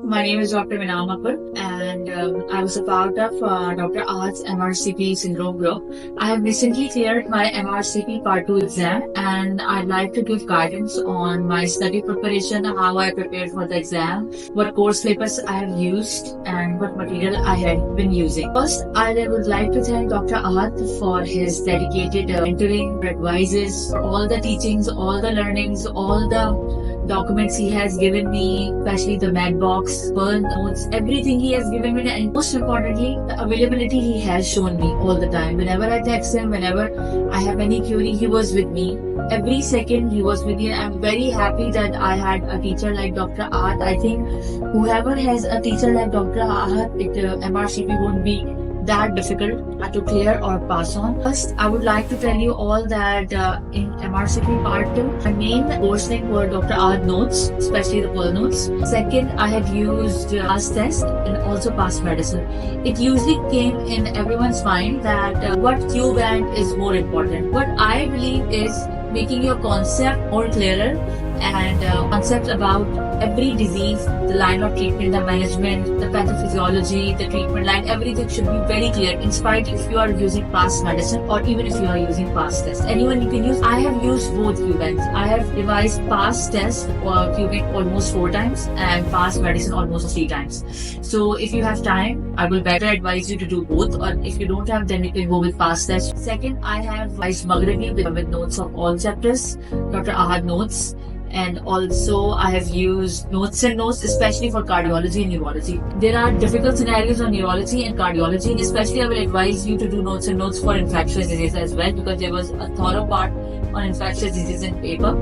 My name is Dr. Minam Akbar, and I was a part of Dr. Ahad's MRCP syndrome group. I have recently cleared my MRCP Part 2 exam, and I'd like to give guidance on my study preparation, how I prepared for the exam, what course papers I have used, and what material I have been using. First, I would like to thank Dr. Ahad for his dedicated mentoring, advices, for all the teachings, all the learnings, all the documents he has given me, especially the med box, burn notes, everything he has given me, and most importantly, the availability he has shown me all the time. Whenever I text him, whenever I have any query, he was with me. Every second he was with me. I'm very happy that I had a teacher like Dr. Ahad. I think whoever has a teacher like Dr. Ahad, MRCP won't be that difficult to clear or pass on. First, I would like to tell you all that in MRCP Part 2, my main course link were Dr. Ahad notes, especially the Pearl notes. Second, I had used past test and also past medicine. It usually came in everyone's mind that what Q band is more important. What I believe is making your concept more clearer and concepts about every disease, the line of treatment, the management, the pathophysiology, the treatment line, everything should be very clear, in spite if you are using past medicine or even if you are using past test. Anyone you can use. I have used both Q-bands. I have revised past test or Q-band almost 4 times and past medicine almost 3 times. So if you have time, I will better advise you to do both, or if you don't have, then you can go with past test. Second, I have revised Maghrabi with notes of all chapters, Dr. Ahad notes. And also I have used notes and notes, especially for cardiology and neurology. There are difficult scenarios on neurology and cardiology. Especially I will advise you to do notes and notes for infectious disease as well, because there was a thorough part on infectious disease in paper.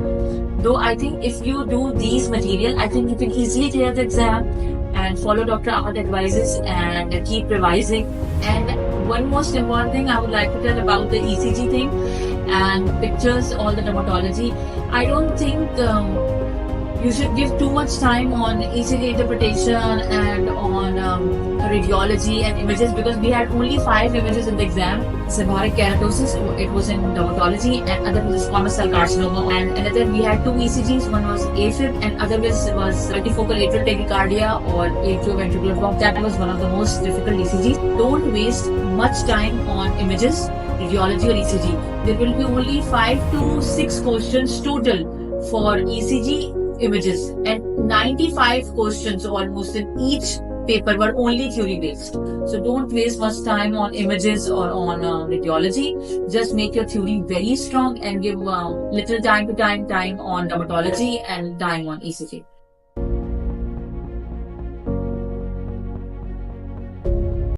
Though I think if you do these material, I think you can easily clear the exam and follow Dr. Ahad advices and keep revising. And one most important thing I would like to tell about the ECG thing and pictures, all the dermatology. I don't think you should give too much time on ECG interpretation and on radiology and images, because we had only 5 images in the exam. Seborrheic keratosis, it was in dermatology, and other was squamous cell carcinoma. And another, we had 2 ECGs, one was AFib and other was multifocal atrial tachycardia or atrioventricular block. That was one of the most difficult ECGs. Don't waste much time on images, radiology or ECG. There will be only 5 to 6 questions total for ECG images, and 95 questions almost in each paper were only theory based. So don't waste much time on images or on radiology. Just make your theory very strong and give little time on dermatology and time on ECG.